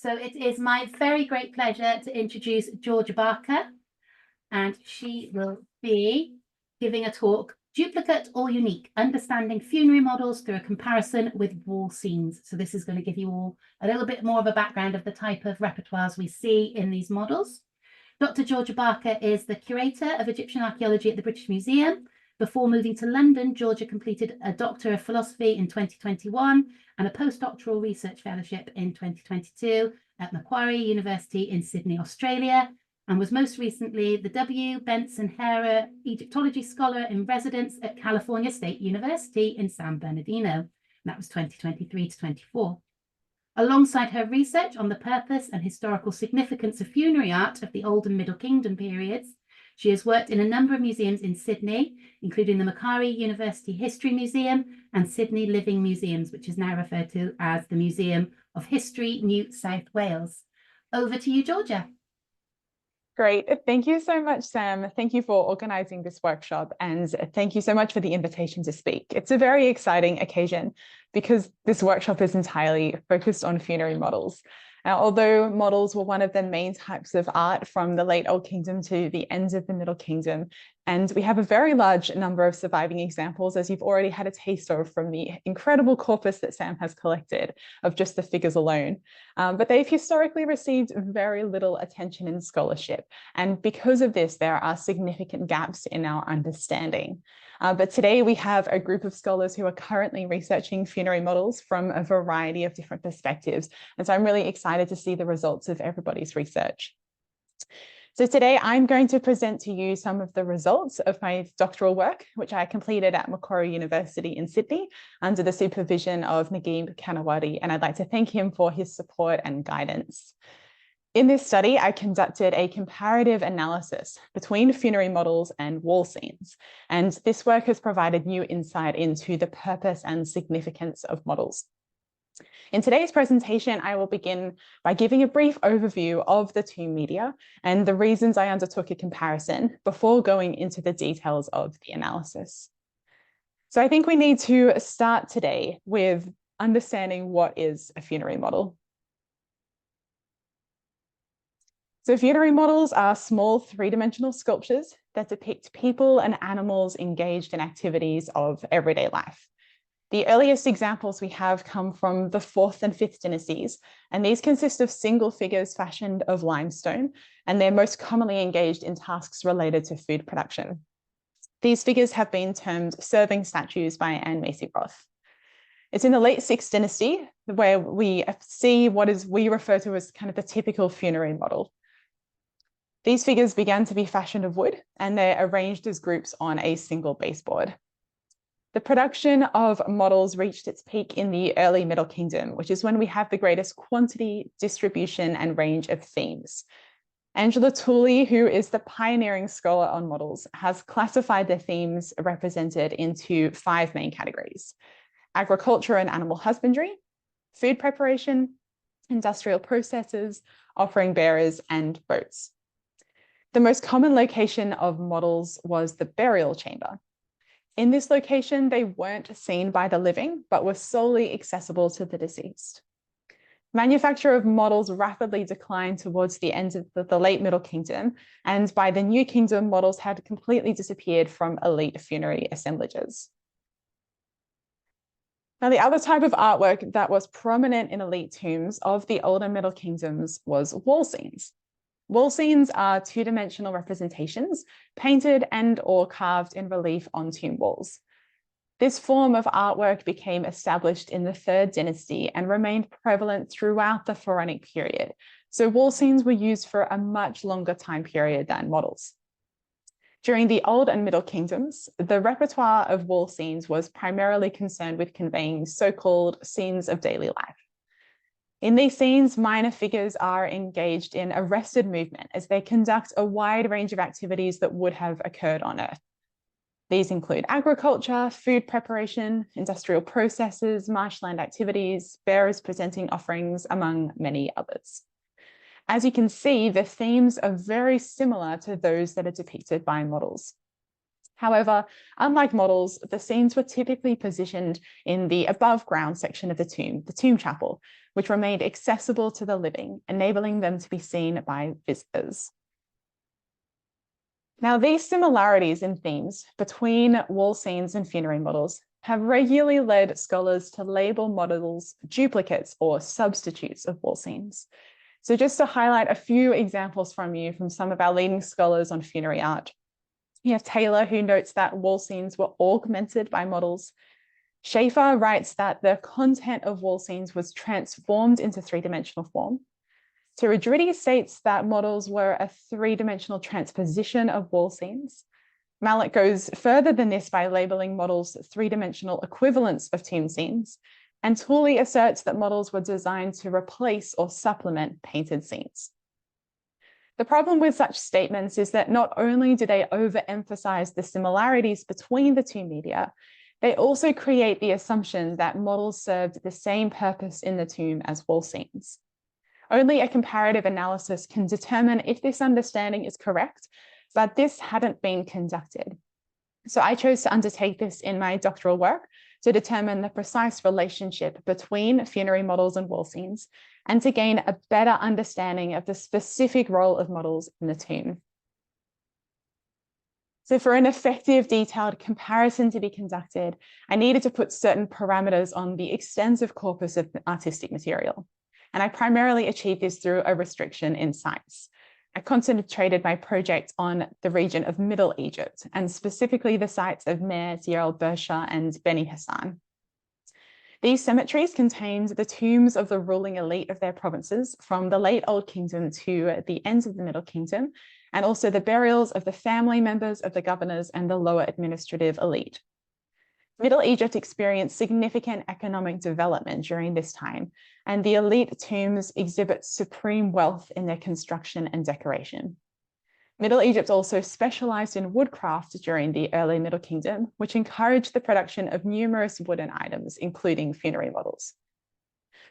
So it is my very great pleasure to introduce Georgia Barker, and she will be giving a talk, Duplicate or Unique, Understanding Funerary Models Through a Comparison with Wall Scenes. So this is going to give you all a little bit more of a background of the type of repertoires we see in these models. Dr. Georgia Barker is the curator of Egyptian archaeology at the British Museum. Before moving to London, Georgia completed a Doctor of Philosophy in 2021 and a postdoctoral research fellowship in 2022 at Macquarie University in Sydney, Australia, and was most recently the W. Benson Hera Egyptology Scholar in Residence at California State University in San Bernardino. And that was 2023 to 24. Alongside her research on the purpose and historical significance of funerary art of the Old and Middle Kingdom periods, she has worked in a number of museums in Sydney, including the Macquarie University History Museum and Sydney Living Museums, which is now referred to as the Museum of History, New South Wales. Over to you, Georgia. Great. Thank you so much, Sam. Thank you for organising this workshop, and thank you so much for the invitation to speak. It's a very exciting occasion because this workshop is entirely focused on funerary models. Now, although models were one of the main types of art from the late Old Kingdom to the end of the Middle Kingdom, and we have a very large number of surviving examples, as you've already had a taste of from the incredible corpus that Sam has collected of just the figures alone. But they've historically received very little attention in scholarship. And because of this, there are significant gaps in our understanding. But today we have a group of scholars who are currently researching funerary models from a variety of different perspectives. And so I'm really excited to see the results of everybody's research. So today I'm going to present to you some of the results of my doctoral work, which I completed at Macquarie University in Sydney under the supervision of Naguib Kanawati, and I'd like to thank him for his support and guidance. In this study, I conducted a comparative analysis between funerary models and wall scenes, and this work has provided new insight into the purpose and significance of models. In today's presentation, I will begin by giving a brief overview of the two media and the reasons I undertook a comparison before going into the details of the analysis. So I think we need to start today with understanding what is a funerary model. So funerary models are small three-dimensional sculptures that depict people and animals engaged in activities of everyday life. The earliest examples we have come from the 4th and 5th dynasties, and these consist of single figures fashioned of limestone, and they're most commonly engaged in tasks related to food production. These figures have been termed serving statues by Anne Macy Roth. It's in the late 6th dynasty where we see what we refer to as kind of the typical funerary model. These figures began to be fashioned of wood, and they're arranged as groups on a single baseboard. The production of models reached its peak in the early Middle Kingdom, which is when we have the greatest quantity, distribution, and range of themes. Angela Tooley, who is the pioneering scholar on models, has classified the themes represented into 5 main categories: agriculture and animal husbandry, food preparation, industrial processes, offering bearers, and boats. The most common location of models was the burial chamber. In this location, they weren't seen by the living, but were solely accessible to the deceased. Manufacture of models rapidly declined towards the end of the late Middle Kingdom, and by the New Kingdom, models had completely disappeared from elite funerary assemblages. Now, the other type of artwork that was prominent in elite tombs of the older Middle Kingdoms was wall scenes. Wall scenes are two-dimensional representations painted and/or carved in relief on tomb walls. This form of artwork became established in the 3rd dynasty and remained prevalent throughout the Pharaonic period. So wall scenes were used for a much longer time period than models. During the Old and Middle Kingdoms, the repertoire of wall scenes was primarily concerned with conveying so-called scenes of daily life. In these scenes, minor figures are engaged in arrested movement as they conduct a wide range of activities that would have occurred on Earth. These include agriculture, food preparation, industrial processes, marshland activities, bearers presenting offerings, among many others. As you can see, the themes are very similar to those that are depicted by models. However, unlike models, the scenes were typically positioned in the above ground section of the tomb chapel, which remained accessible to the living, enabling them to be seen by visitors. Now, these similarities in themes between wall scenes and funerary models have regularly led scholars to label models duplicates or substitutes of wall scenes. So just to highlight a few examples from some of our leading scholars on funerary art. You have Taylor, who notes that wall scenes were augmented by models. Schaefer writes that the content of wall scenes was transformed into three-dimensional form. Tiradridi states that models were a three-dimensional transposition of wall scenes. Mallet goes further than this by labeling models three-dimensional equivalents of tomb scenes. And Tooley asserts that models were designed to replace or supplement painted scenes. The problem with such statements is that not only do they overemphasize the similarities between the two media, they also create the assumption that models served the same purpose in the tomb as wall scenes. Only a comparative analysis can determine if this understanding is correct, but this hadn't been conducted. So I chose to undertake this in my doctoral work to determine the precise relationship between funerary models and wall scenes, and to gain a better understanding of the specific role of models in the tomb. So for an effective, detailed comparison to be conducted, I needed to put certain parameters on the extensive corpus of artistic material. And I primarily achieved this through a restriction in sites. I concentrated my project on the region of Middle Egypt, and specifically the sites of Meir, Deir, el-Bersha, and Beni Hassan. These cemeteries contained the tombs of the ruling elite of their provinces from the late Old Kingdom to the ends of the Middle Kingdom, and also the burials of the family members of the governors and the lower administrative elite. Middle Egypt experienced significant economic development during this time, and the elite tombs exhibit supreme wealth in their construction and decoration. Middle Egypt also specialized in woodcraft during the early Middle Kingdom, which encouraged the production of numerous wooden items, including funerary models.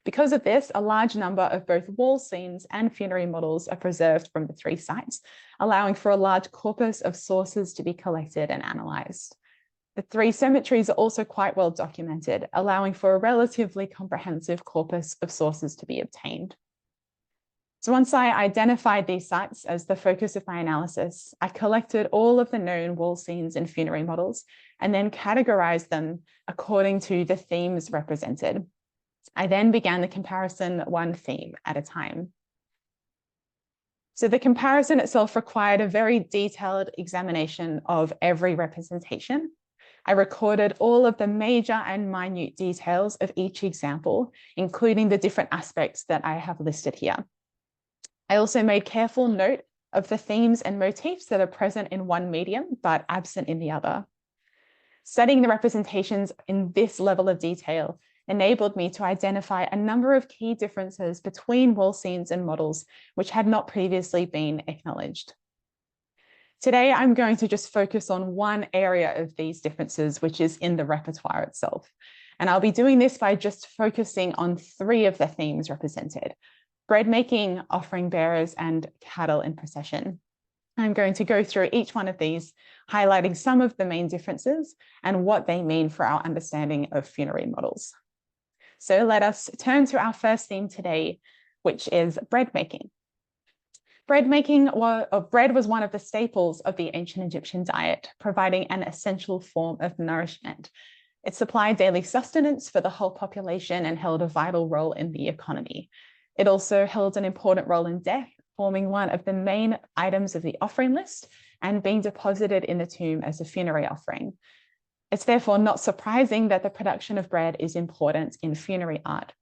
Because of this, a large number of both wall scenes and funerary models are preserved from the three sites, allowing for a large corpus of sources to be collected and analyzed. The three cemeteries are also quite well documented, allowing for a relatively comprehensive corpus of sources to be obtained. So once I identified these sites as the focus of my analysis, I collected all of the known wall scenes and funerary models, and then categorized them according to the themes represented. I then began the comparison one theme at a time. So the comparison itself required a very detailed examination of every representation. I recorded all of the major and minute details of each example, including the different aspects that I have listed here. I also made careful note of the themes and motifs that are present in one medium, but absent in the other. Studying the representations in this level of detail enabled me to identify a number of key differences between wall scenes and models, which had not previously been acknowledged. Today, I'm going to just focus on one area of these differences, which is in the repertoire itself. And I'll be doing this by just focusing on three of the themes represented: bread making, offering bearers, and cattle in procession. I'm going to go through each one of these, highlighting some of the main differences and what they mean for our understanding of funerary models. So let us turn to our first theme today, which is bread making. Bread was one of the staples of the ancient Egyptian diet, providing an essential form of nourishment. It supplied daily sustenance for the whole population and held a vital role in the economy. It also held an important role in death, forming one of the main items of the offering list and being deposited in the tomb as a funerary offering. It's therefore not surprising that the production of bread is important in funerary art.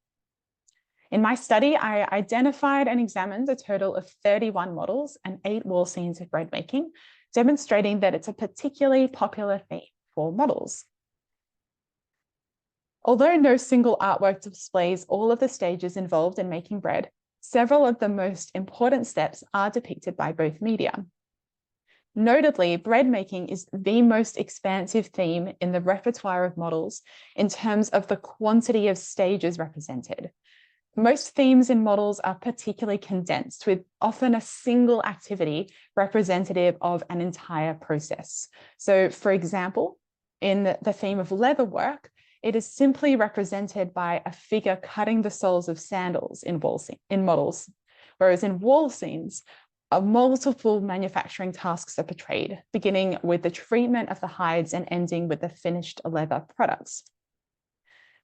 In my study, I identified and examined a total of 31 models and 8 wall scenes of bread making, demonstrating that it's a particularly popular theme for models. Although no single artwork displays all of the stages involved in making bread, several of the most important steps are depicted by both media. Notably, bread making is the most expansive theme in the repertoire of models in terms of the quantity of stages represented. Most themes in models are particularly condensed, with often a single activity representative of an entire process. So, for example, in the theme of leather work, it is simply represented by a figure cutting the soles of sandals in models, whereas in wall scenes, multiple manufacturing tasks are portrayed, beginning with the treatment of the hides and ending with the finished leather products.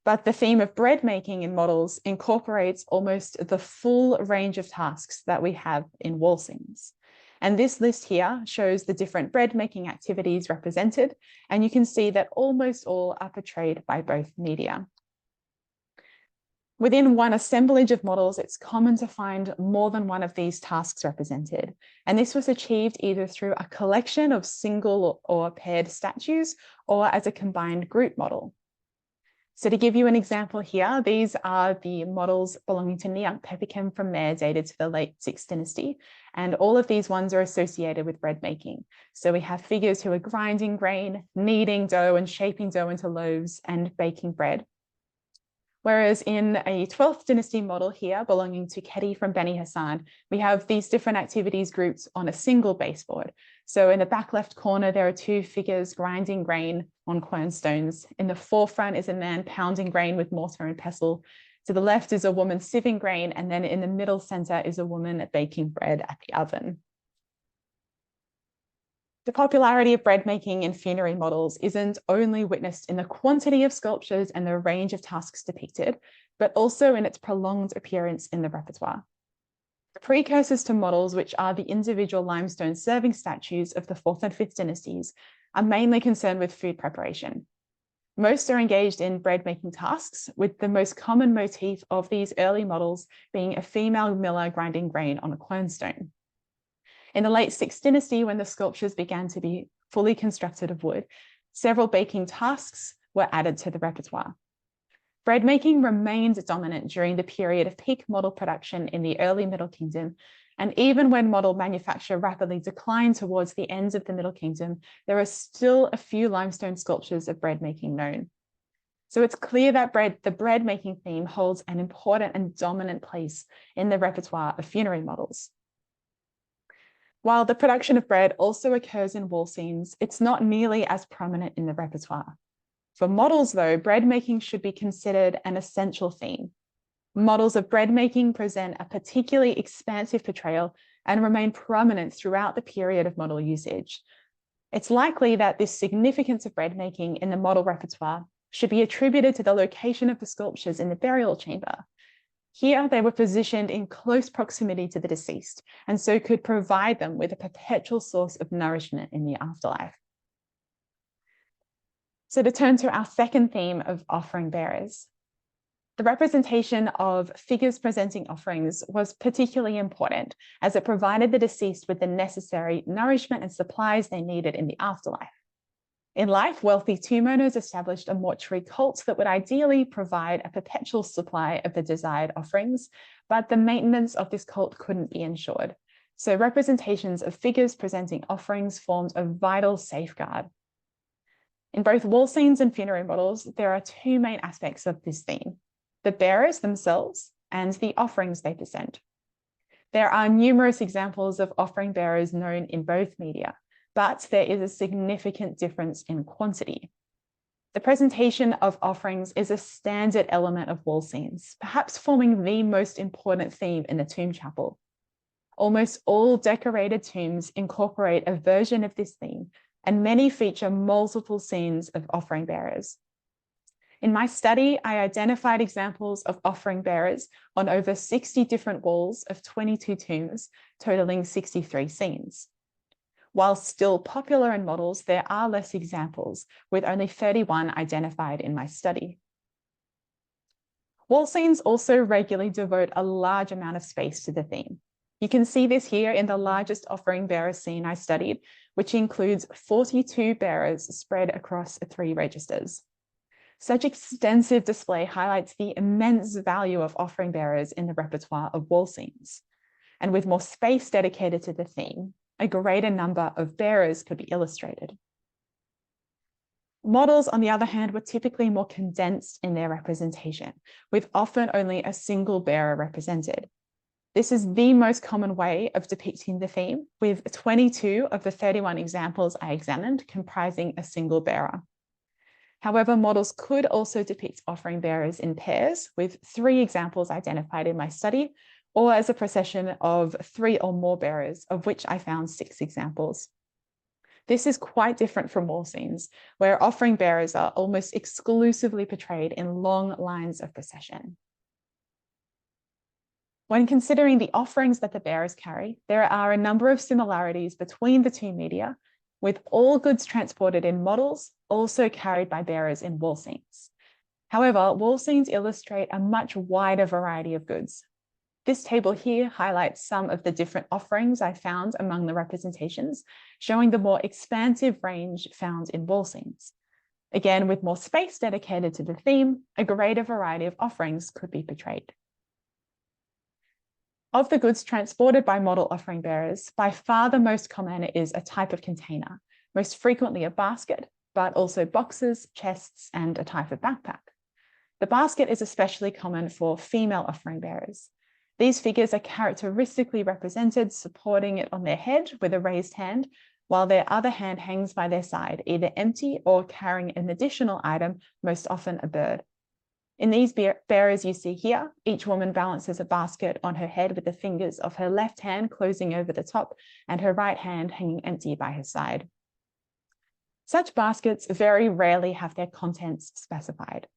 But the theme of bread making in models incorporates almost the full range of tasks that we have in wall scenes. And this list here shows the different bread making activities represented, and you can see that almost all are portrayed by both media. Within one assemblage of models, it's common to find more than one of these tasks represented. And this was achieved either through a collection of single or paired statues or as a combined group model. So to give you an example here, these are the models belonging to Pepicum from Meir, dated to the late 6th dynasty. And all of these ones are associated with bread making. So we have figures who are grinding grain, kneading dough and shaping dough into loaves and baking bread. Whereas in a 12th dynasty model here, belonging to Kedi from Beni Hassan, we have these different activities grouped on a single baseboard. So in the back left corner, there are two figures grinding grain on quernstones. In the forefront is a man pounding grain with mortar and pestle. To the left is a woman sieving grain, and then in the middle center is a woman baking bread at the oven. The popularity of bread making in funerary models isn't only witnessed in the quantity of sculptures and the range of tasks depicted, but also in its prolonged appearance in the repertoire. The precursors to models, which are the individual limestone serving statues of the 4th and 5th dynasties, are mainly concerned with food preparation. Most are engaged in bread making tasks, with the most common motif of these early models being a female miller grinding grain on a quernstone. In the late 6th dynasty, when the sculptures began to be fully constructed of wood, several baking tasks were added to the repertoire. Bread making remained dominant during the period of peak model production in the early Middle Kingdom, and even when model manufacture rapidly declined towards the end of the Middle Kingdom, there are still a few limestone sculptures of bread making known. So it's clear that the bread making theme holds an important and dominant place in the repertoire of funerary models. While the production of bread also occurs in wall scenes, it's not nearly as prominent in the repertoire. For models, though, bread making should be considered an essential theme. Models of bread making present a particularly expansive portrayal and remain prominent throughout the period of model usage. It's likely that this significance of bread making in the model repertoire should be attributed to the location of the sculptures in the burial chamber. Here, they were positioned in close proximity to the deceased, and so could provide them with a perpetual source of nourishment in the afterlife. So to turn to our second theme of offering bearers. The representation of figures presenting offerings was particularly important, as it provided the deceased with the necessary nourishment and supplies they needed in the afterlife. In life, wealthy tomb owners established a mortuary cult that would ideally provide a perpetual supply of the desired offerings, but the maintenance of this cult couldn't be ensured. So representations of figures presenting offerings formed a vital safeguard. In both wall scenes and funerary models, there are two main aspects of this theme: the bearers themselves and the offerings they present. There are numerous examples of offering bearers known in both media, but there is a significant difference in quantity. The presentation of offerings is a standard element of wall scenes, perhaps forming the most important theme in the tomb chapel. Almost all decorated tombs incorporate a version of this theme, and many feature multiple scenes of offering bearers. In my study, I identified examples of offering bearers on over 60 different walls of 22 tombs, totaling 63 scenes. While still popular in models, there are less examples, with only 31 identified in my study. Wall scenes also regularly devote a large amount of space to the theme. You can see this here in the largest offering bearer scene I studied, which includes 42 bearers spread across 3 registers. Such extensive display highlights the immense value of offering bearers in the repertoire of wall scenes. And with more space dedicated to the theme, a greater number of bearers could be illustrated. Models, on the other hand, were typically more condensed in their representation, with often only a single bearer represented. This is the most common way of depicting the theme, with 22 of the 31 examples I examined comprising a single bearer. However, models could also depict offering bearers in pairs, with 3 examples identified in my study, or as a procession of 3 or more bearers, of which I found 6 examples. This is quite different from wall scenes, where offering bearers are almost exclusively portrayed in long lines of procession. When considering the offerings that the bearers carry, there are a number of similarities between the two media, with all goods transported in models also carried by bearers in wall scenes. However, wall scenes illustrate a much wider variety of goods. This table here highlights some of the different offerings I found among the representations, showing the more expansive range found in wall scenes. Again, with more space dedicated to the theme, a greater variety of offerings could be portrayed. Of the goods transported by model offering bearers, by far the most common is a type of container, most frequently a basket, but also boxes, chests, and a type of backpack. The basket is especially common for female offering bearers. These figures are characteristically represented supporting it on their head with a raised hand, while their other hand hangs by their side, either empty or carrying an additional item, most often a bird. In these bearers you see here, each woman balances a basket on her head with the fingers of her left hand closing over the top and her right hand hanging empty by her side. Such baskets very rarely have their contents specified.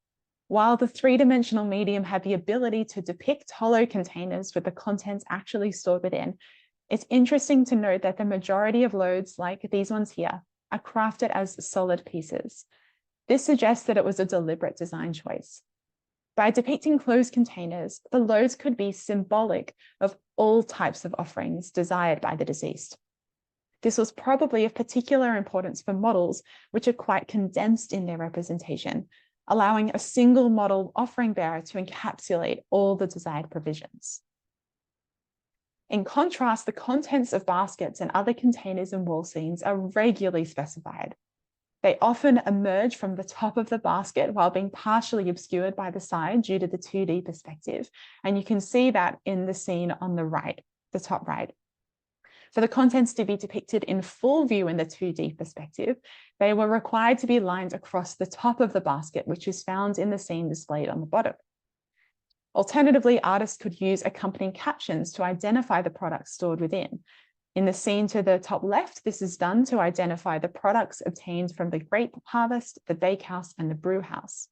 While the 3-dimensional medium had the ability to depict hollow containers with the contents actually stored within, it's interesting to note that the majority of loads, like these ones here, are crafted as solid pieces. This suggests that it was a deliberate design choice. By depicting closed containers, the loads could be symbolic of all types of offerings desired by the deceased. This was probably of particular importance for models, which are quite condensed in their representation, allowing a single model offering bearer to encapsulate all the desired provisions. In contrast, the contents of baskets and other containers in wall scenes are regularly specified. They often emerge from the top of the basket while being partially obscured by the side due to the 2D perspective. And you can see that in the scene on the right, the top right. For the contents to be depicted in full view in the 2D perspective, they were required to be lined across the top of the basket, which is found in the scene displayed on the bottom. Alternatively, artists could use accompanying captions to identify the products stored within. In the scene to the top left, this is done to identify the products obtained from the grape harvest, the bakehouse, and the brew house.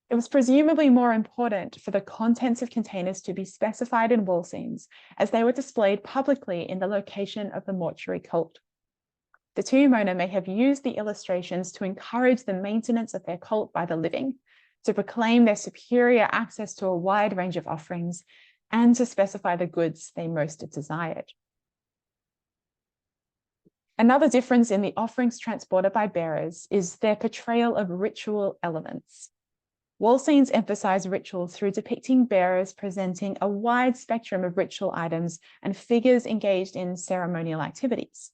It was presumably more important for the contents of containers to be specified in wall scenes, as they were displayed publicly in the location of the mortuary cult. The tomb owner may have used the illustrations to encourage the maintenance of their cult by the living, to proclaim their superior access to a wide range of offerings, and to specify the goods they most desired. Another difference in the offerings transported by bearers is their portrayal of ritual elements. Wall scenes emphasize ritual through depicting bearers presenting a wide spectrum of ritual items and figures engaged in ceremonial activities.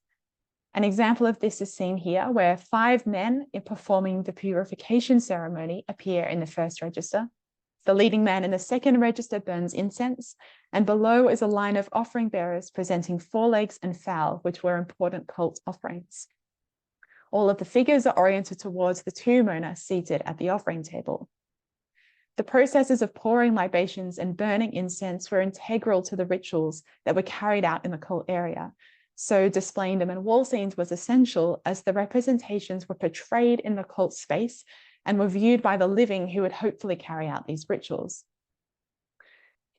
An example of this is seen here, where 5 men in performing the purification ceremony appear in the first register. The leading man in the second register burns incense, and below is a line of offering bearers presenting forelegs and fowl, which were important cult offerings. All of the figures are oriented towards the tomb owner seated at the offering table. The processes of pouring libations and burning incense were integral to the rituals that were carried out in the cult area, so displaying them in wall scenes was essential, as the representations were portrayed in the cult space and were viewed by the living who would hopefully carry out these rituals.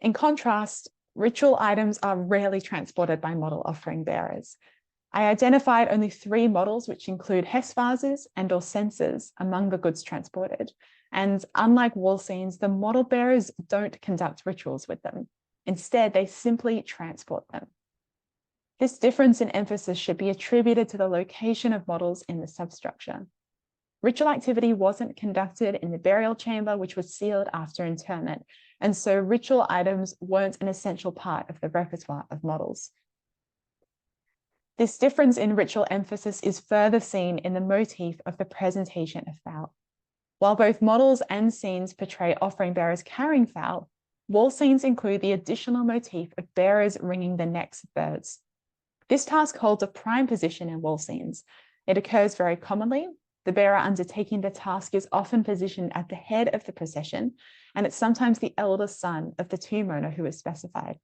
In contrast, ritual items are rarely transported by model offering bearers. I identified only 3 models, which include Hess vases and or censers among the goods transported. And unlike wall scenes, the model bearers don't conduct rituals with them. Instead, they simply transport them. This difference in emphasis should be attributed to the location of models in the substructure. Ritual activity wasn't conducted in the burial chamber, which was sealed after interment, and so ritual items weren't an essential part of the repertoire of models. This difference in ritual emphasis is further seen in the motif of the presentation of fowl. While both models and scenes portray offering bearers carrying fowl, wall scenes include the additional motif of bearers wringing the necks of birds. This task holds a prime position in wall scenes. It occurs very commonly. The bearer undertaking the task is often positioned at the head of the procession, and it's sometimes the eldest son of the tomb owner who is specified.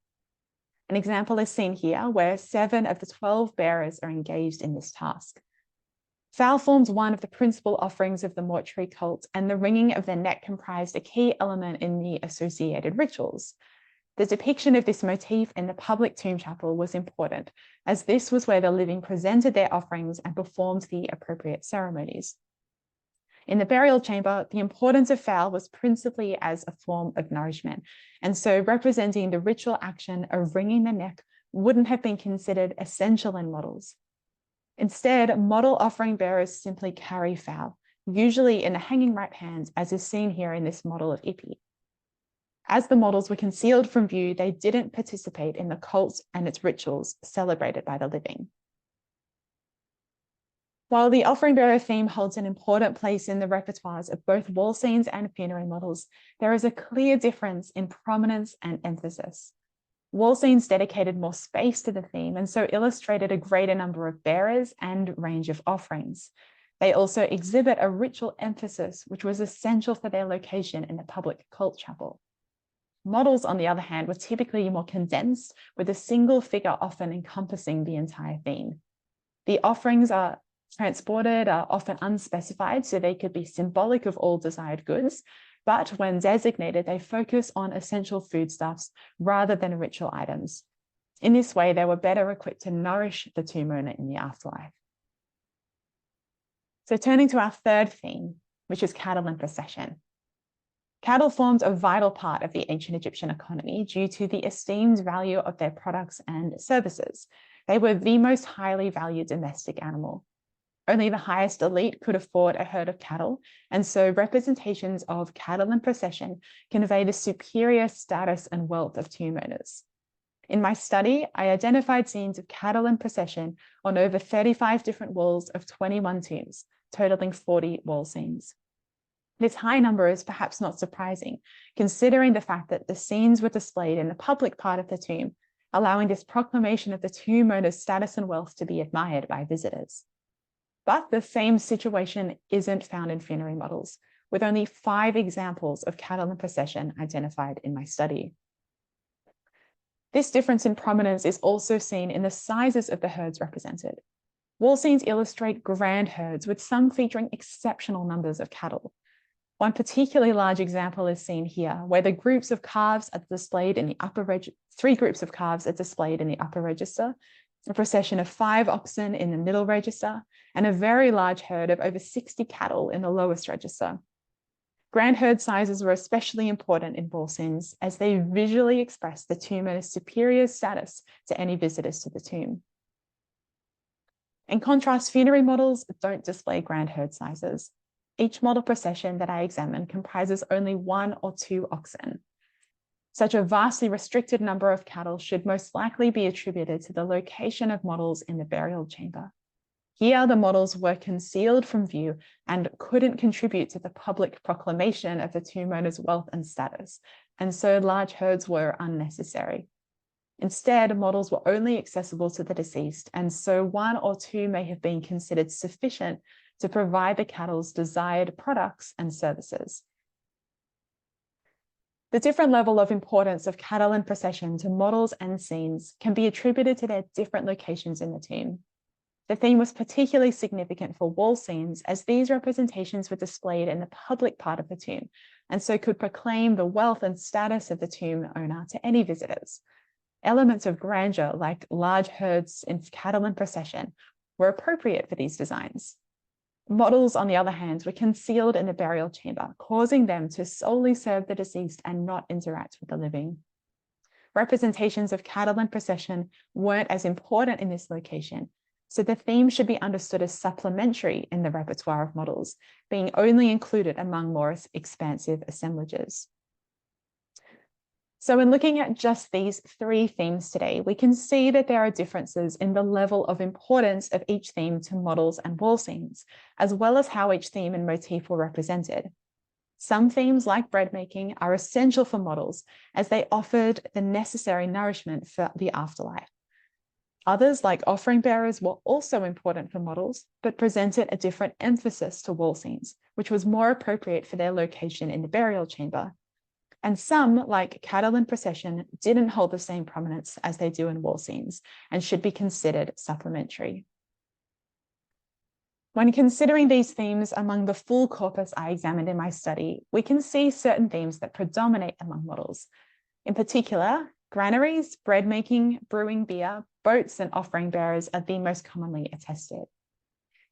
An example is seen here where 7 of the 12 bearers are engaged in this task. Fowl forms one of the principal offerings of the mortuary cult, and the wringing of the neck comprised a key element in the associated rituals. The depiction of this motif in the public tomb chapel was important, as this was where the living presented their offerings and performed the appropriate ceremonies. In the burial chamber, the importance of fowl was principally as a form of nourishment, and so representing the ritual action of wringing the neck wouldn't have been considered essential in models. Instead, model offering bearers simply carry fowl, usually in the hanging right hand, as is seen here in this model of Ipi. As the models were concealed from view, they didn't participate in the cult and its rituals celebrated by the living. While the offering bearer theme holds an important place in the repertoires of both wall scenes and funerary models, there is a clear difference in prominence and emphasis. Wall scenes dedicated more space to the theme and so illustrated a greater number of bearers and range of offerings. They also exhibit a ritual emphasis, which was essential for their location in the public cult chapel. Models, on the other hand, were typically more condensed, with a single figure often encompassing the entire theme. The offerings are transported are often unspecified, so they could be symbolic of all desired goods, but when designated, they focus on essential foodstuffs rather than ritual items. In this way, they were better equipped to nourish the tomb owner in the afterlife. So turning to our third theme, which is cattle and procession. Cattle formed a vital part of the ancient Egyptian economy due to the esteemed value of their products and services. They were the most highly valued domestic animal. Only the highest elite could afford a herd of cattle, and so representations of cattle in procession convey the superior status and wealth of tomb owners. In my study, I identified scenes of cattle in procession on over 35 different walls of 21 tombs, totaling 40 wall scenes. This high number is perhaps not surprising, considering the fact that the scenes were displayed in the public part of the tomb, allowing this proclamation of the tomb owner's status and wealth to be admired by visitors. But the same situation isn't found in funerary models, with only 5 examples of cattle in procession identified in my study. This difference in prominence is also seen in the sizes of the herds represented. Wall scenes illustrate grand herds, with some featuring exceptional numbers of cattle. One particularly large example is seen here, where the groups of calves are displayed in the upper register. 3 groups of calves are displayed in the upper register, a procession of 5 oxen in the middle register, and a very large herd of over 60 cattle in the lowest register. Grand herd sizes were especially important in wall scenes, as they visually express the tomb owner's superior status to any visitors to the tomb. In contrast, funerary models don't display grand herd sizes. Each model procession that I examined comprises only 1 or 2 oxen. Such a vastly restricted number of cattle should most likely be attributed to the location of models in the burial chamber. Here, the models were concealed from view and couldn't contribute to the public proclamation of the tomb owner's wealth and status, and so large herds were unnecessary. Instead, models were only accessible to the deceased, and so 1 or 2 may have been considered sufficient to provide the cattle's desired products and services. The different level of importance of cattle in procession to models and scenes can be attributed to their different locations in the tomb. The theme was particularly significant for wall scenes, as these representations were displayed in the public part of the tomb, and so could proclaim the wealth and status of the tomb owner to any visitors. Elements of grandeur, like large herds and cattle in procession, were appropriate for these designs. Models, on the other hand, were concealed in the burial chamber, causing them to solely serve the deceased and not interact with the living. Representations of cattle in procession weren't as important in this location, so the theme should be understood as supplementary in the repertoire of models, being only included among more expansive assemblages. So in looking at just these three themes today, we can see that there are differences in the level of importance of each theme to models and wall scenes, as well as how each theme and motif were represented. Some themes, like bread making, are essential for models as they offered the necessary nourishment for the afterlife. Others, like offering bearers, were also important for models, but presented a different emphasis to wall scenes, which was more appropriate for their location in the burial chamber. And some, like cattle in procession, didn't hold the same prominence as they do in wall scenes and should be considered supplementary. When considering these themes among the full corpus I examined in my study, we can see certain themes that predominate among models. In particular, granaries, bread making, brewing beer, boats, and offering bearers are the most commonly attested.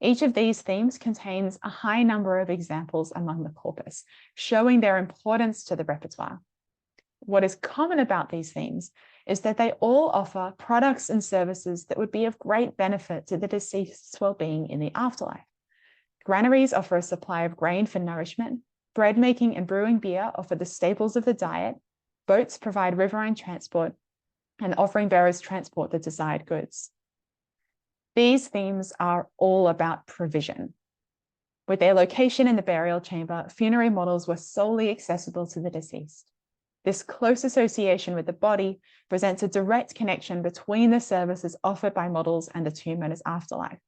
Each of these themes contains a high number of examples among the corpus, showing their importance to the repertoire. What is common about these themes is that they all offer products and services that would be of great benefit to the deceased's well-being in the afterlife. Granaries offer a supply of grain for nourishment, bread making and brewing beer offer the staples of the diet, boats provide riverine transport, and offering bearers transport the desired goods. These themes are all about provision. With their location in the burial chamber, funerary models were solely accessible to the deceased. This close association with the body presents a direct connection between the services offered by models and the tomb owner's afterlife.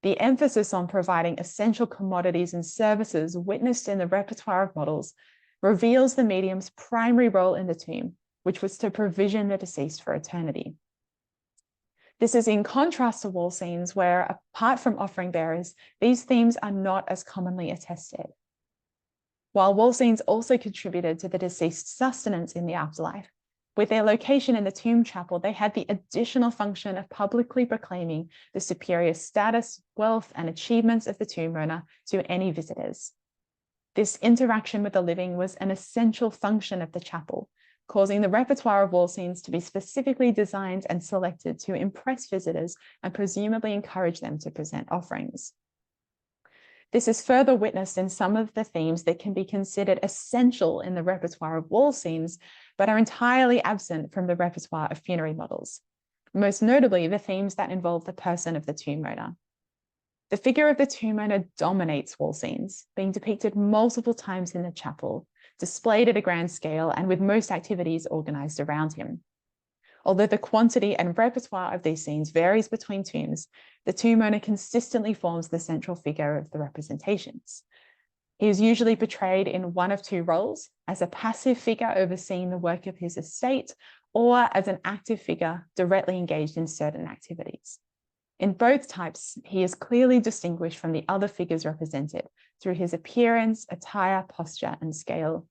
The emphasis on providing essential commodities and services witnessed in the repertoire of models reveals the medium's primary role in the tomb, which was to provision the deceased for eternity. This is in contrast to wall scenes where, apart from offering bearers, these themes are not as commonly attested. While wall scenes also contributed to the deceased's sustenance in the afterlife, with their location in the tomb chapel, they had the additional function of publicly proclaiming the superior status, wealth, and achievements of the tomb owner to any visitors. This interaction with the living was an essential function of the chapel, causing the repertoire of wall scenes to be specifically designed and selected to impress visitors and presumably encourage them to present offerings. This is further witnessed in some of the themes that can be considered essential in the repertoire of wall scenes, but are entirely absent from the repertoire of funerary models, most notably the themes that involve the person of the tomb owner. The figure of the tomb owner dominates wall scenes, being depicted multiple times in the chapel, displayed at a grand scale, and with most activities organized around him. Although the quantity and repertoire of these scenes varies between tombs, the tomb owner consistently forms the central figure of the representations. He is usually portrayed in one of two roles, as a passive figure overseeing the work of his estate, or as an active figure directly engaged in certain activities. In both types, he is clearly distinguished from the other figures represented through his appearance, attire, posture, and scale.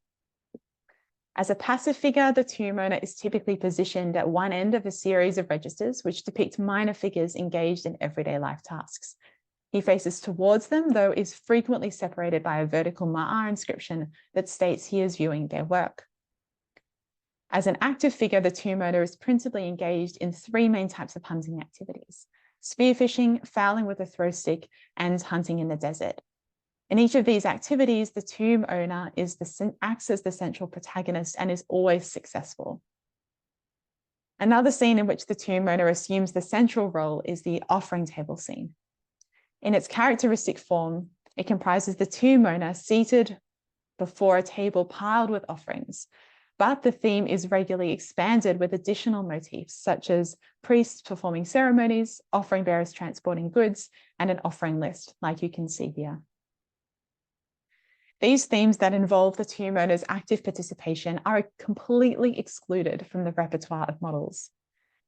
As a passive figure, the tomb owner is typically positioned at one end of a series of registers which depict minor figures engaged in everyday life tasks. He faces towards them, though is frequently separated by a vertical Meir inscription that states he is viewing their work. As an active figure, the tomb owner is principally engaged in three main types of hunting activities: spearfishing, fowling with a throw stick, and hunting in the desert. In each of these activities, the tomb owner acts as the central protagonist and is always successful. Another scene in which the tomb owner assumes the central role is the offering table scene. In its characteristic form, it comprises the tomb owner seated before a table piled with offerings, but the theme is regularly expanded with additional motifs such as priests performing ceremonies, offering bearers transporting goods, and an offering list, like you can see here. These themes that involve the tomb owner's active participation are completely excluded from the repertoire of models.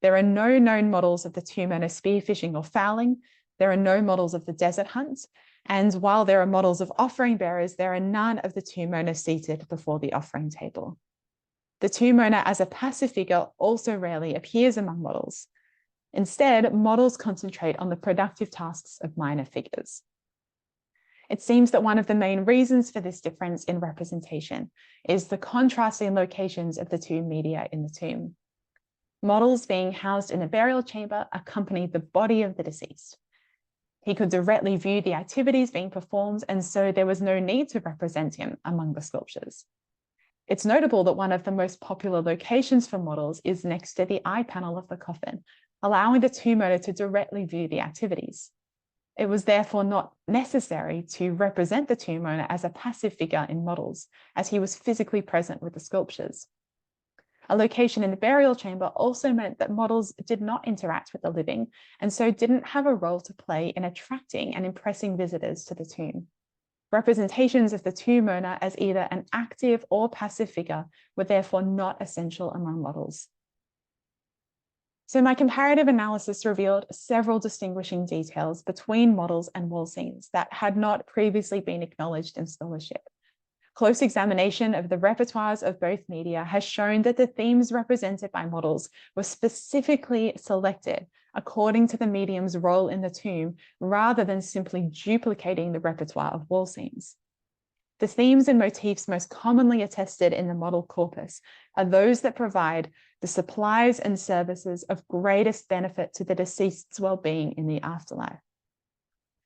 There are no known models of the tomb owner spearfishing or fowling. There are no models of the desert hunt. And while there are models of offering bearers, there are none of the tomb owner seated before the offering table. The tomb owner as a passive figure also rarely appears among models. Instead, models concentrate on the productive tasks of minor figures. It seems that one of the main reasons for this difference in representation is the contrasting locations of the tomb media in the tomb. Models being housed in a burial chamber accompany the body of the deceased. He could directly view the activities being performed, and so there was no need to represent him among the sculptures. It's notable that one of the most popular locations for models is next to the eye panel of the coffin, allowing the tomb owner to directly view the activities. It was therefore not necessary to represent the tomb owner as a passive figure in models, as he was physically present with the sculptures. A location in the burial chamber also meant that models did not interact with the living, and so didn't have a role to play in attracting and impressing visitors to the tomb. Representations of the tomb owner as either an active or passive figure were therefore not essential among models. So my comparative analysis revealed several distinguishing details between models and wall scenes that had not previously been acknowledged in scholarship. Close examination of the repertoires of both media has shown that the themes represented by models were specifically selected according to the medium's role in the tomb, rather than simply duplicating the repertoire of wall scenes. The themes and motifs most commonly attested in the model corpus are those that provide the supplies and services of greatest benefit to the deceased's well-being in the afterlife.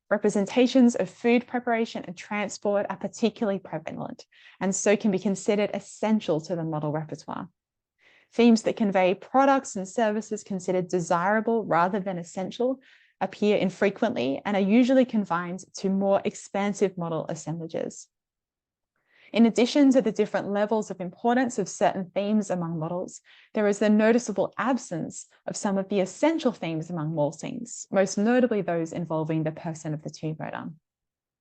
Representations of food preparation and transport are particularly prevalent, and so can be considered essential to the model repertoire. Themes that convey products and services considered desirable rather than essential appear infrequently and are usually confined to more expansive model assemblages. In addition to the different levels of importance of certain themes among models, there is the noticeable absence of some of the essential themes among wall scenes, most notably those involving the person of the tomb owner.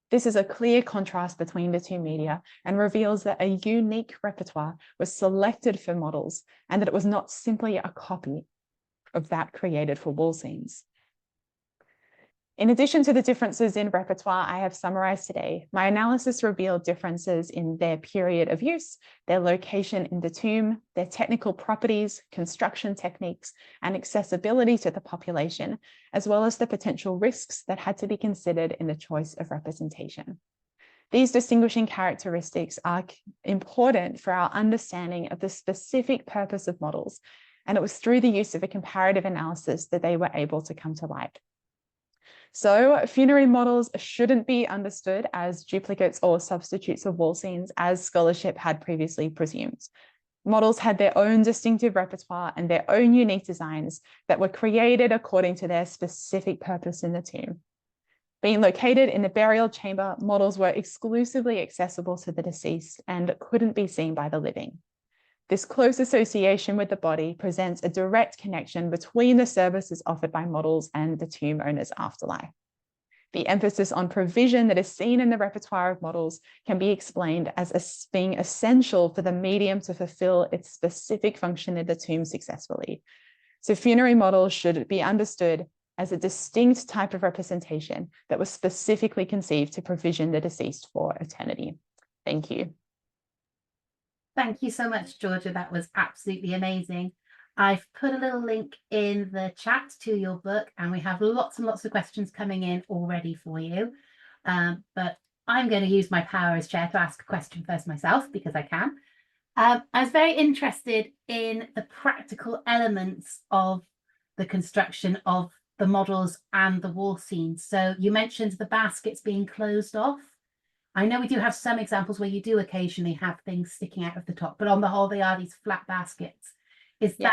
This is a clear contrast between the two media and reveals that a unique repertoire was selected for models and that it was not simply a copy of that created for wall scenes. In addition to the differences in repertoire I have summarized today, my analysis revealed differences in their period of use, their location in the tomb, their technical properties, construction techniques, and accessibility to the population, as well as the potential risks that had to be considered in the choice of representation. These distinguishing characteristics are important for our understanding of the specific purpose of models, and it was through the use of a comparative analysis that they were able to come to light. So funerary models shouldn't be understood as duplicates or substitutes of wall scenes, as scholarship had previously presumed. Models had their own distinctive repertoire and their own unique designs that were created according to their specific purpose in the tomb. Being located in the burial chamber, models were exclusively accessible to the deceased and couldn't be seen by the living. This close association with the body presents a direct connection between the services offered by models and the tomb owner's afterlife. The emphasis on provision that is seen in the repertoire of models can be explained as being essential for the medium to fulfill its specific function in the tomb successfully. So funerary models should be understood as a distinct type of representation that was specifically conceived to provision the deceased for eternity. Thank you. Thank you so much, Georgia. That was absolutely amazing. I've put a little link in the chat to your book, and we have lots and lots of questions coming in already for you. But I'm going to use my power as chair to ask a question first myself, because I can. I was very interested in the practical elements of the construction of the models and the wall scenes. So you mentioned the baskets being closed off. I know we do have some examples where you do occasionally have things sticking out of the top, but on the whole, they are these flat baskets. Is that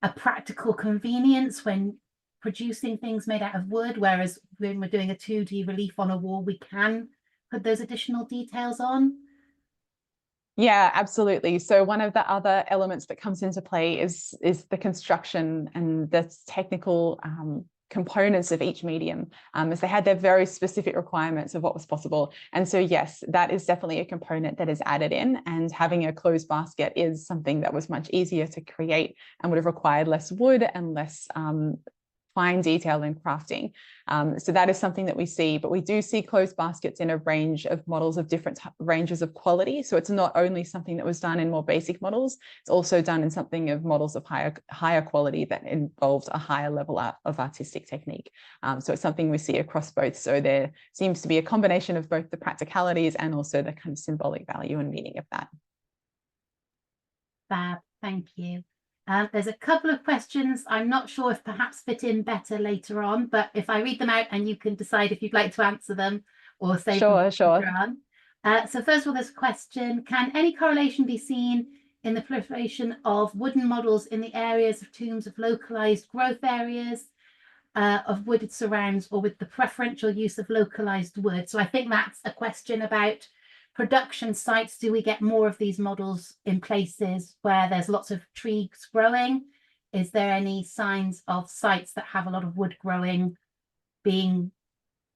a practical convenience when producing things made out of wood, whereas when we're doing a 2D relief on a wall, we can put those additional details on? Yeah, absolutely. So one of the other elements that comes into play is the construction and the technical components of each medium, as they had their very specific requirements of what was possible. And so, yes, that is definitely a component that is added in, and having a closed basket is something that was much easier to create and would have required less wood and less fine detail in crafting. So that is something that we see, but we do see closed baskets in a range of models of different ranges of quality. So it's not only something that was done in more basic models, it's also done in something of models of higher quality that involved a higher level of artistic technique. So it's something we see across both. So there seems to be a combination of both the practicalities and also the kind of symbolic value and meaning of that. Fab, thank you. There's a couple of questions I'm not sure if perhaps fit in better later on, but if I read them out and you can decide if you'd like to answer them or say Sure. So first of all, there's a question: can any correlation be seen in the proliferation of wooden models in the areas of tombs of localized growth areas of wooded surrounds, or with the preferential use of localized wood? So I think that's a question about production sites. Do we get more of these models in places where there's lots of trees growing? Is there any signs of sites that have a lot of wood growing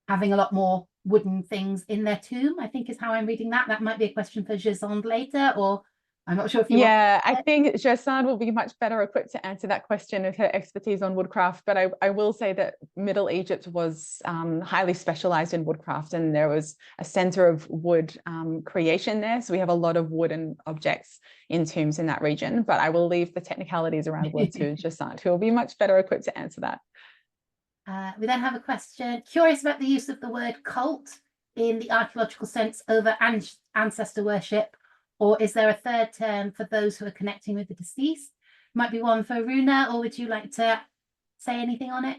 having a lot more wooden things in their tomb? I think is how I'm reading that. That might be a question for Gisande later, or I'm not sure if you Yeah, I think Gisande will be much better equipped to answer that question of her expertise on woodcraft. But I will say that Middle Egypt was highly specialized in woodcraft, and there was a center of wood creation there. So we have a lot of wooden objects in tombs in that region. But I will leave the technicalities around wood to Gisande, who will be much better equipped to answer that. We then have a question, curious about the use of the word cult in the archaeological sense over ancestor worship, or is there a third term for those who are connecting with the deceased? Might be one for Runa, or would you like to say anything on it?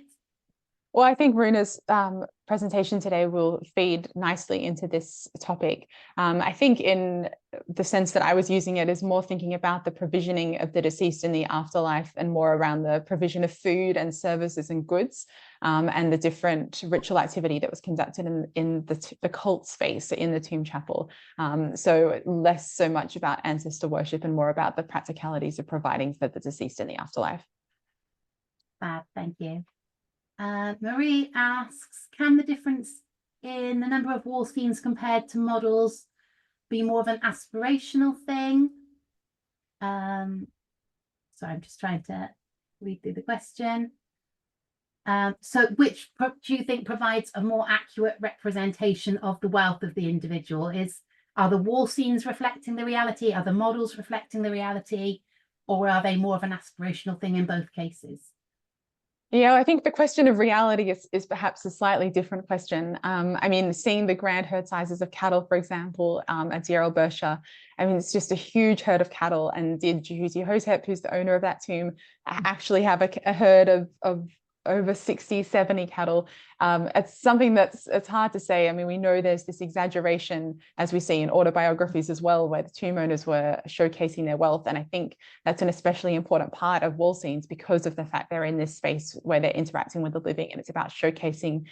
Well, I think Runa's presentation today will feed nicely into this topic. I think in the sense that I was using it is more thinking about the provisioning of the deceased in the afterlife, and more around the provision of food and services and goods, and the different ritual activity that was conducted in the cult space in the tomb chapel. So less so much about ancestor worship and more about the practicalities of providing for the deceased in the afterlife. Fab, thank you. Marie asks, can the difference in the number of wall scenes compared to models be more of an aspirational thing? So I'm just trying to read through the question. So which do you think provides a more accurate representation of the wealth of the individual? Are the wall scenes reflecting the reality? Are the models reflecting the reality? Or are they more of an aspirational thing in both cases? Yeah, I think the question of reality is perhaps a slightly different question. I mean, seeing the grand herd sizes of cattle, for example, at Deir el-Bersha, I mean, it's just a huge herd of cattle. And did Jehuti-Hotep, who's the owner of that tomb, actually have a herd of over 60, 70 cattle? It's something it's hard to say. I mean, we know there's this exaggeration, as we see in autobiographies as well, where the tomb owners were showcasing their wealth. And I think that's an especially important part of wall scenes, because of the fact they're in this space where they're interacting with the living, and it's about showcasing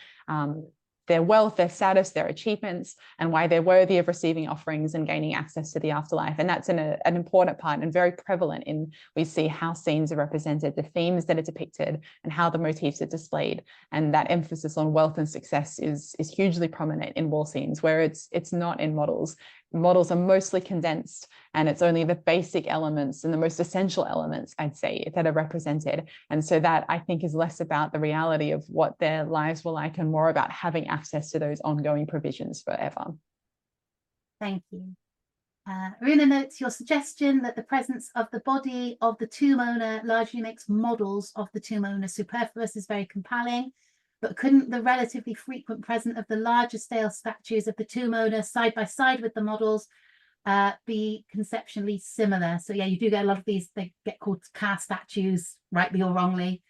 their wealth, their status, their achievements, and why they're worthy of receiving offerings and gaining access to the afterlife. And that's an important part and very prevalent in, we see how scenes are represented, the themes that are depicted, and how the motifs are displayed. And that emphasis on wealth and success is hugely prominent in wall scenes, where it's not in models. Models are mostly condensed, and it's only the basic elements and the most essential elements, I'd say, that are represented. And so that, I think, is less about the reality of what their lives were like, and more about having access to those ongoing provisions forever. Thank you. Runa notes your suggestion that the presence of the body of the tomb owner largely makes models of the tomb owner superfluous is very compelling. But couldn't the relatively frequent presence of the larger scale statues of the tomb owner side by side with the models be conceptually similar? So yeah, you do get a lot of these, they get called cast statues, rightly or wrongly.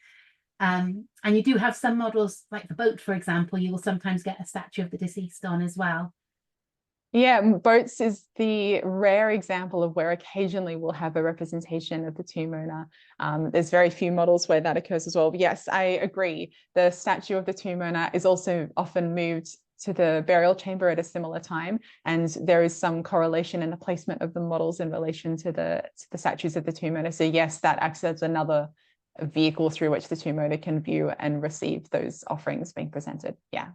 And you do have some models, like the boat, for example, you will sometimes get a statue of the deceased on as well. Yeah, boats is the rare example of where occasionally we'll have a representation of the tomb owner. There's very few models where that occurs as well. But yes, I agree. The statue of the tomb owner is also often moved to the burial chamber at a similar time, and there is some correlation in the placement of the models in relation to the statues of the tomb owner. So yes, that acts as another vehicle through which the tomb owner can view and receive those offerings being presented. Yeah.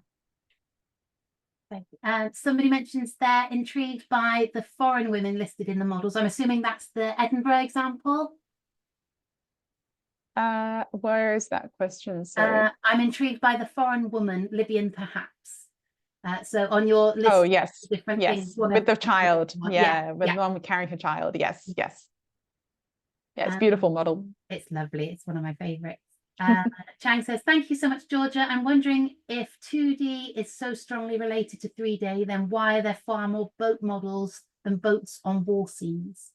Somebody mentions they're intrigued by the foreign women listed in the models. I'm assuming that's the Edinburgh example. Where is that question? Sorry. I'm intrigued by the foreign woman, Libyan perhaps. So on your list, oh yes, different yes, things, with the child, yeah, with the one carrying her child. Yes, yes, yeah, it's a beautiful model. It's lovely. It's one of my favorites. Chang says, thank you so much, Georgia. I'm wondering if 2D is so strongly related to 3D, then why are there far more boat models than boats on wall scenes?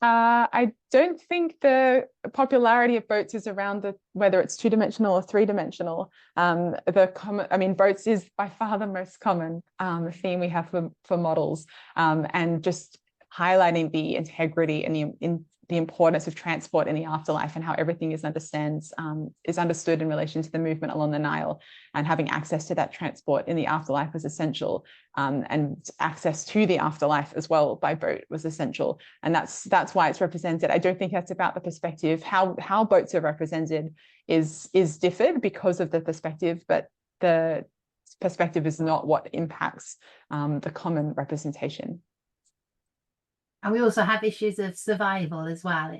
I don't think the popularity of boats is around whether it's two-dimensional or three-dimensional. Boats is by far the most common theme we have for models, and just highlighting the integrity and the importance of transport in the afterlife and how everything is understood in relation to the movement along the Nile, and having access to that transport in the afterlife was essential, and access to the afterlife as well by boat was essential, and that's why it's represented. I don't think that's about the perspective. How boats are represented is differed because of the perspective, but the perspective is not what impacts the common representation. And we also have issues of survival as well.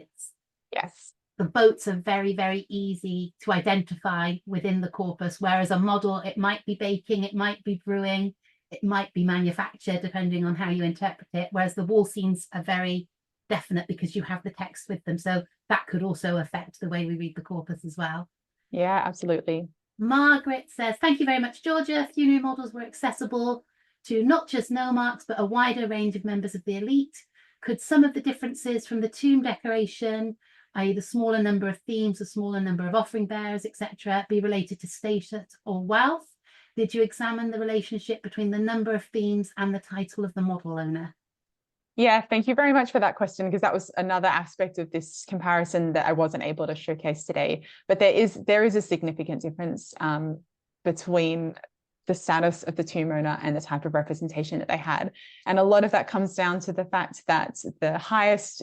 Yes. The boats are very, very easy to identify within the corpus, whereas a model, it might be baking, it might be brewing, it might be manufactured, depending on how you interpret it, whereas the wall scenes are very definite because you have the text with them. So that could also affect the way we read the corpus as well. Yeah, absolutely. Margaret says, thank you very much, Georgia. Funerary models were accessible to not just nomarchs, but a wider range of members of the elite. Could some of the differences from the tomb decoration, i.e. the smaller number of themes, the smaller number of offering bearers, etc., be related to status or wealth? Did you examine the relationship between the number of themes and the title of the model owner? Yeah, thank you very much for that question, because that was another aspect of this comparison that I wasn't able to showcase today. But there is a significant difference between the status of the tomb owner and the type of representation that they had. And a lot of that comes down to the fact that the highest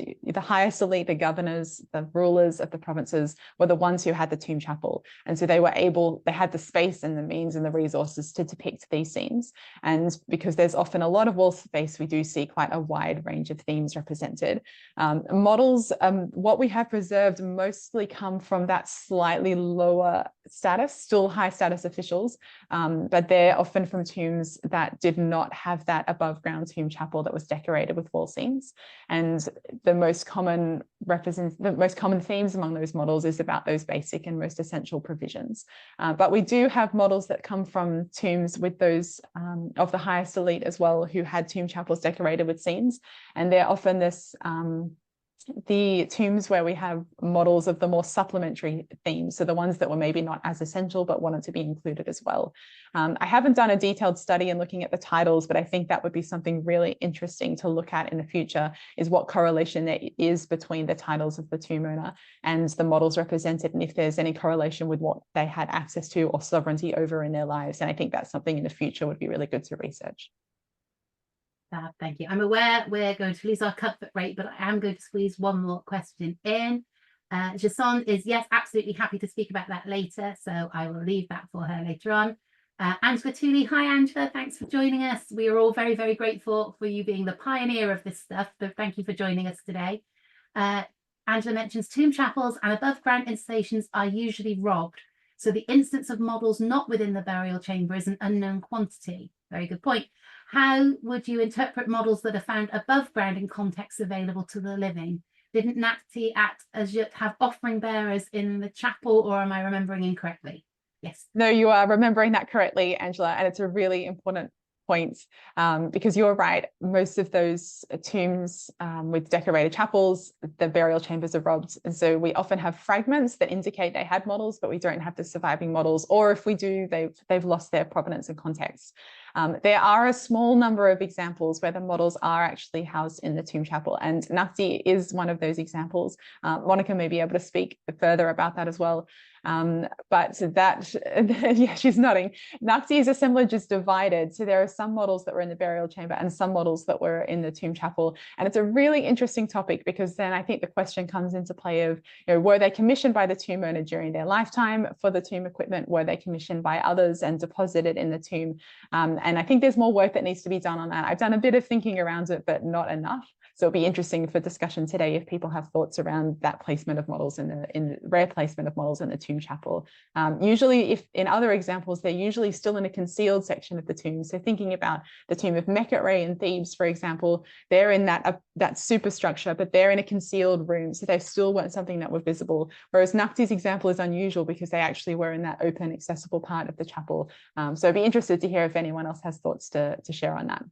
elite, the governors, the rulers of the provinces, were the ones who had the tomb chapel. And so they had the space and the means and the resources to depict these scenes. And because there's often a lot of wall space, we do see quite a wide range of themes represented. Models, what we have preserved mostly come from that slightly lower status, still high status officials, but they're often from tombs that did not have that above ground tomb chapel that was decorated with wall scenes. And the most common themes among those models is about those basic and most essential provisions. But we do have models that come from tombs with those of the highest elite as well, who had tomb chapels decorated with scenes. And they're often the tombs where we have models of the more supplementary themes, so the ones that were maybe not as essential but wanted to be included as well. I haven't done a detailed study in looking at the titles, but I think that would be something really interesting to look at in the future, is what correlation there is between the titles of the tomb owner and the models represented, and if there's any correlation with what they had access to or sovereignty over in their lives. And I think that's something in the future would be really good to research. Thank you. I'm aware we're going to lose our comfort rate, but I am going to squeeze one more question in. Jason is, yes, absolutely happy to speak about that later, so I will leave that for her later on. Angela Tooley, hi Angela, thanks for joining us. We are all very, very grateful for you being the pioneer of this stuff, so thank you for joining us today. Angela mentions tomb chapels and above ground installations are usually robbed, so the instance of models not within the burial chamber is an unknown quantity. Very good point. How would you interpret models that are found above ground in contexts available to the living? Didn't Nati at Ajut have offering bearers in the chapel, or am I remembering incorrectly? Yes. No, you are remembering that correctly, Angela, and it's a really important point, because you're right. Most of those tombs with decorated chapels, the burial chambers are robbed. And so we often have fragments that indicate they had models, but we don't have the surviving models. Or if we do, they've lost their provenance and context. There are a small number of examples where the models are actually housed in the tomb chapel, and Nati is one of those examples. Monica may be able to speak further about that as well. But that, yeah, she's nodding. Nati's assemblage is divided. So there are some models that were in the burial chamber and some models that were in the tomb chapel. And it's a really interesting topic, because then I think the question comes into play of, were they commissioned by the tomb owner during their lifetime for the tomb equipment? Were they commissioned by others and deposited in the tomb? And I think there's more work that needs to be done on that. I've done a bit of thinking around it, but not enough. So it'll be interesting for discussion today if people have thoughts around that placement of models in the rare placement of models in the tomb chapel. Usually, if in other examples, they're usually still in a concealed section of the tomb. So thinking about the tomb of Meir in Thebes, for example, they're in that superstructure, but they're in a concealed room. So they still weren't something that were visible. Whereas Nakti's example is unusual because they actually were in that open, accessible part of the chapel. So I'd be interested to hear if anyone else has thoughts to share on that.